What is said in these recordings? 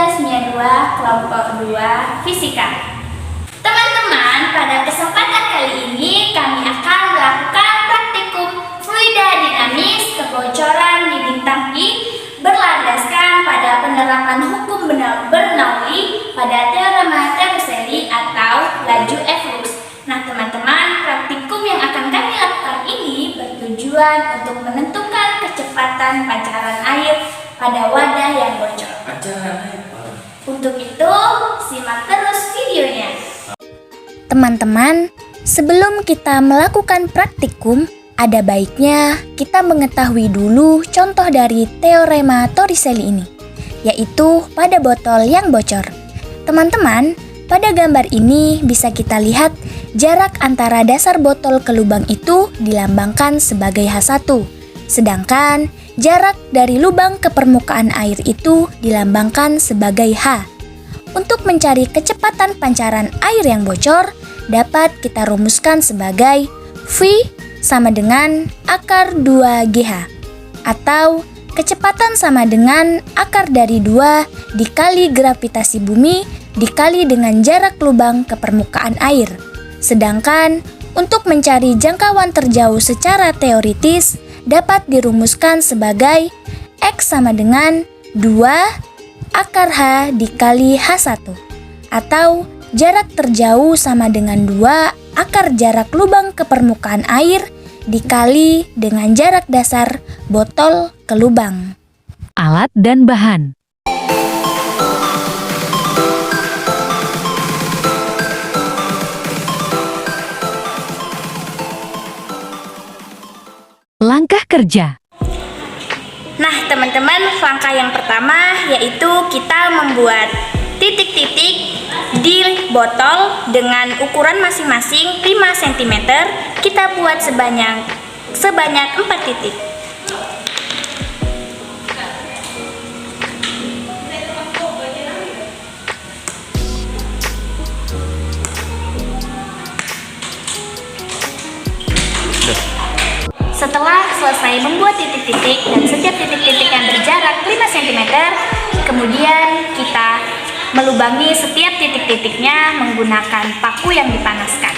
Selasmia 2 kelompok 2 Fisika. Teman-teman, pada kesempatan kali ini kami akan melakukan praktikum fluida dinamis kebocoran di bintang I berlandaskan pada penerapan hukum Bernoulli pada teorema Torricelli atau laju F-lux. Nah teman-teman, praktikum yang akan kami lakukan ini bertujuan untuk menentukan kecepatan pancaran air pada wadah yang bocor. Untuk itu, simak terus videonya. Teman-teman, sebelum kita melakukan praktikum, ada baiknya kita mengetahui dulu contoh dari teorema Torricelli ini, yaitu pada botol yang bocor. Teman-teman, pada gambar ini bisa kita lihat jarak antara dasar botol ke lubang itu dilambangkan sebagai H1, sedangkan jarak dari lubang ke permukaan air itu dilambangkan sebagai H. Untuk mencari kecepatan pancaran air yang bocor, dapat kita rumuskan sebagai V sama dengan akar 2GH, atau kecepatan sama dengan akar dari 2 dikali gravitasi bumi dikali dengan jarak lubang ke permukaan air. Sedangkan untuk mencari jangkauan terjauh secara teoritis dapat dirumuskan sebagai X sama dengan 2 akar H dikali H1, atau jarak terjauh sama dengan 2 akar jarak lubang ke permukaan air dikali dengan jarak dasar botol ke lubang. Alat dan bahan. Langkah kerja. Nah teman-teman, langkah yang pertama yaitu kita membuat titik-titik di botol dengan ukuran masing-masing 5 cm. Kita buat sebanyak 4 titik. Setelah selesai membuat titik-titik dan setiap titik-titik yang berjarak 5 cm, kemudian kita melubangi setiap titik-titiknya menggunakan paku yang dipanaskan.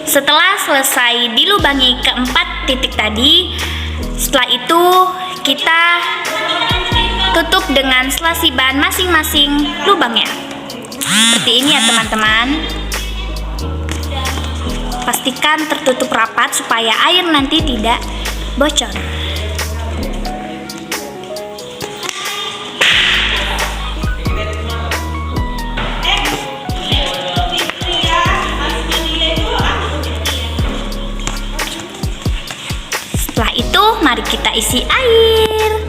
Setelah selesai dilubangi keempat titik tadi, setelah itu kita tutup dengan selasi ban masing-masing lubangnya. Seperti ini ya teman-teman. Pastikan tertutup rapat supaya air nanti tidak bocor. Setelah itu, mari kita isi air.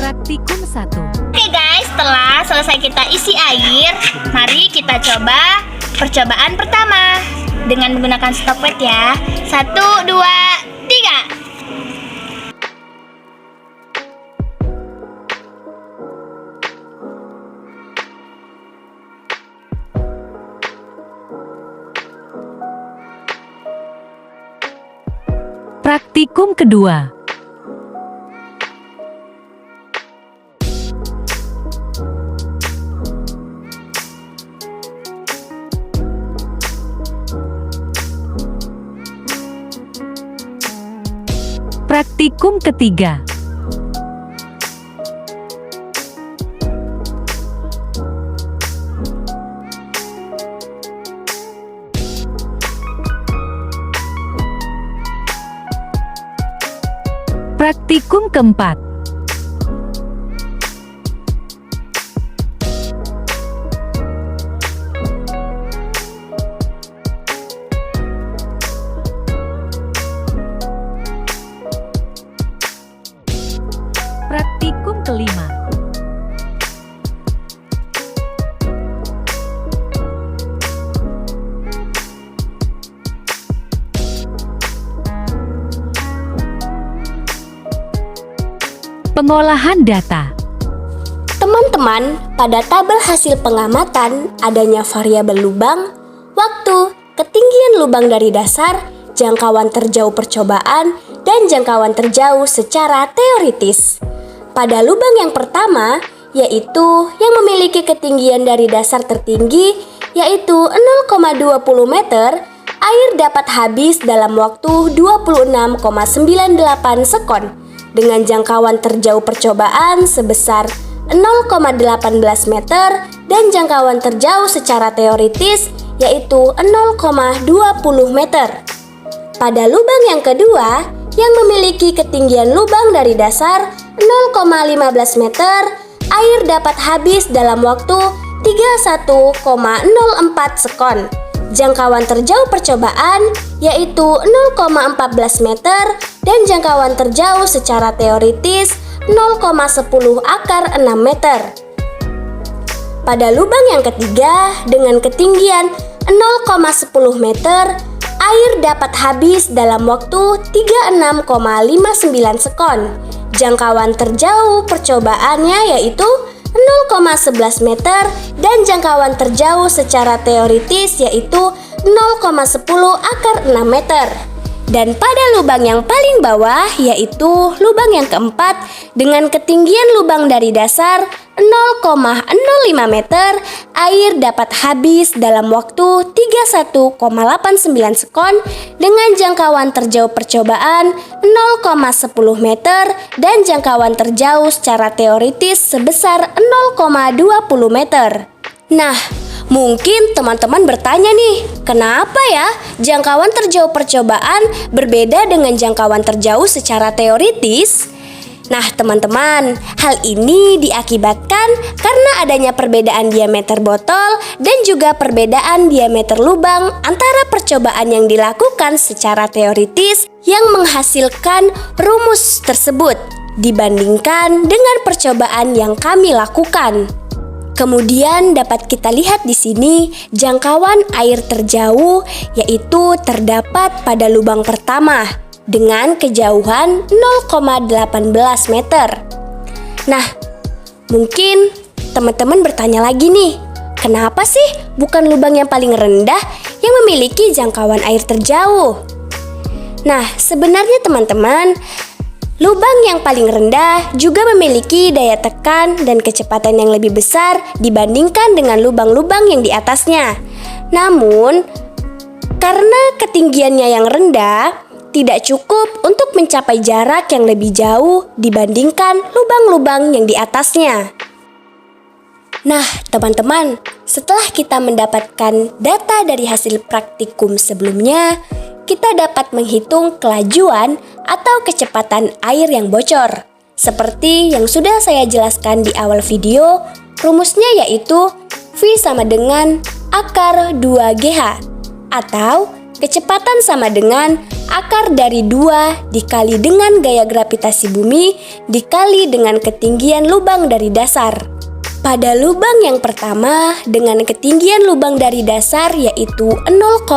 Praktikum 1. Oke guys, setelah selesai kita isi air, mari kita coba percobaan pertama dengan menggunakan stopwatch ya. 1, 2, 3. Praktikum kedua. Praktikum ketiga. Praktikum keempat. Praktikum kelima. Pengolahan data. Teman-teman, pada tabel hasil pengamatan adanya variabel lubang, waktu, ketinggian lubang dari dasar, jangkauan terjauh percobaan, dan jangkauan terjauh secara teoritis. Pada lubang yang pertama, yaitu yang memiliki ketinggian dari dasar tertinggi, yaitu 0,20 meter, air dapat habis dalam waktu 26,98 sekon, dengan jangkauan terjauh percobaan sebesar 0,18 meter dan jangkauan terjauh secara teoritis yaitu 0,20 meter. Pada lubang yang kedua, yang memiliki ketinggian lubang dari dasar 0,15 meter, air dapat habis dalam waktu 31,04 sekon. Jangkauan terjauh percobaan yaitu 0,14 meter dan jangkauan terjauh secara teoritis 0,10 akar 6 meter. Pada lubang yang ketiga dengan ketinggian 0,10 meter, air dapat habis dalam waktu 36,59 sekon. Jangkauan terjauh percobaannya yaitu 0,11 meter dan jangkauan terjauh secara teoritis yaitu 0,10 akar 6 meter. Dan pada lubang yang paling bawah yaitu lubang yang keempat dengan ketinggian lubang dari dasar 0,05 meter, air dapat habis dalam waktu 31,89 sekon dengan jangkauan terjauh percobaan 0,10 meter dan jangkauan terjauh secara teoritis sebesar 0,20 meter. Nah, mungkin teman-teman bertanya nih, kenapa ya jangkauan terjauh percobaan berbeda dengan jangkauan terjauh secara teoritis? Nah teman-teman, hal ini diakibatkan karena adanya perbedaan diameter botol dan juga perbedaan diameter lubang antara percobaan yang dilakukan secara teoritis yang menghasilkan rumus tersebut dibandingkan dengan percobaan yang kami lakukan. Kemudian dapat kita lihat di sini jangkauan air terjauh yaitu terdapat pada lubang pertama dengan kejauhan 0,18 meter. Nah, mungkin teman-teman bertanya lagi nih, kenapa sih bukan lubang yang paling rendah yang memiliki jangkauan air terjauh? Nah, sebenarnya teman-teman, lubang yang paling rendah juga memiliki daya tekan dan kecepatan yang lebih besar dibandingkan dengan lubang-lubang yang di atasnya. Namun, karena ketinggiannya yang rendah, tidak cukup untuk mencapai jarak yang lebih jauh dibandingkan lubang-lubang yang di atasnya. Nah, teman-teman, setelah kita mendapatkan data dari hasil praktikum sebelumnya, kita dapat menghitung kelajuan atau kecepatan air yang bocor. Seperti yang sudah saya jelaskan di awal video, rumusnya yaitu V sama dengan akar 2GH atau kecepatan sama dengan akar dari 2 dikali dengan gaya gravitasi bumi dikali dengan ketinggian lubang dari dasar. Pada lubang yang pertama dengan ketinggian lubang dari dasar yaitu 0,20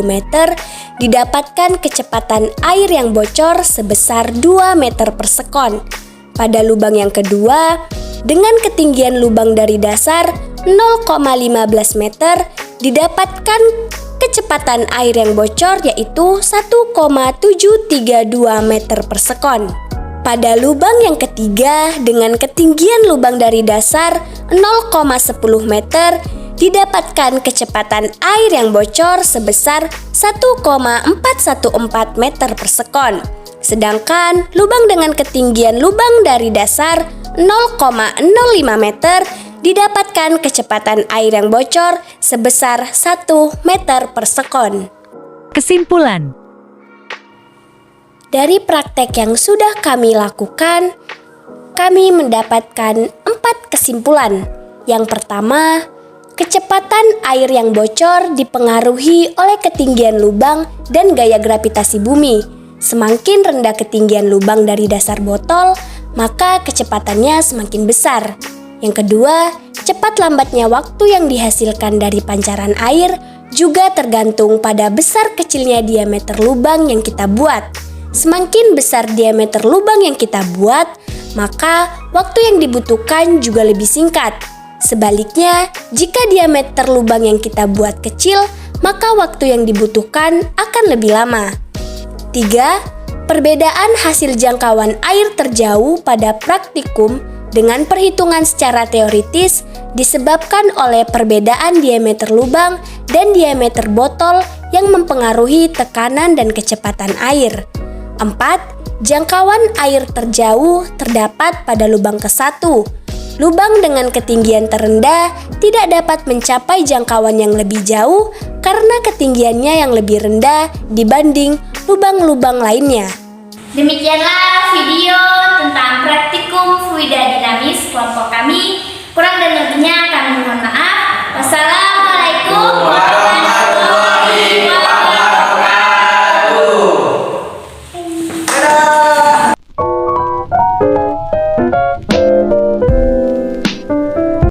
meter didapatkan kecepatan air yang bocor sebesar 2 meter per sekon. Pada lubang yang kedua dengan ketinggian lubang dari dasar 0,15 meter didapatkan kecepatan air yang bocor yaitu 1,732 meter per sekon. Pada lubang yang ketiga dengan ketinggian lubang dari dasar 0,10 meter didapatkan kecepatan air yang bocor sebesar 1,414 meter per sekon. Sedangkan lubang dengan ketinggian lubang dari dasar 0,05 meter didapatkan kecepatan air yang bocor sebesar 1 meter per sekon. Kesimpulan. Dari praktek yang sudah kami lakukan, kami mendapatkan 4 kesimpulan. Yang pertama, kecepatan air yang bocor dipengaruhi oleh ketinggian lubang dan gaya gravitasi bumi. Semakin rendah ketinggian lubang dari dasar botol, maka kecepatannya semakin besar. Yang kedua, cepat lambatnya waktu yang dihasilkan dari pancaran air juga tergantung pada besar kecilnya diameter lubang yang kita buat. Semakin besar diameter lubang yang kita buat, maka waktu yang dibutuhkan juga lebih singkat. Sebaliknya, jika diameter lubang yang kita buat kecil, maka waktu yang dibutuhkan akan lebih lama. 3. Perbedaan hasil jangkauan air terjauh pada praktikum dengan perhitungan secara teoritis disebabkan oleh perbedaan diameter lubang dan diameter botol yang mempengaruhi tekanan dan kecepatan air. 4. Jangkauan air terjauh terdapat pada lubang ke-1. Lubang dengan ketinggian terendah tidak dapat mencapai jangkauan yang lebih jauh karena ketinggiannya yang lebih rendah dibanding lubang-lubang lainnya. Demikianlah video tentang praktikum fluida dinamis kelompok kami. Kurang dan lebihnya kami mohon maaf. Wassalamualaikum warahmatullahi wabarakatuh.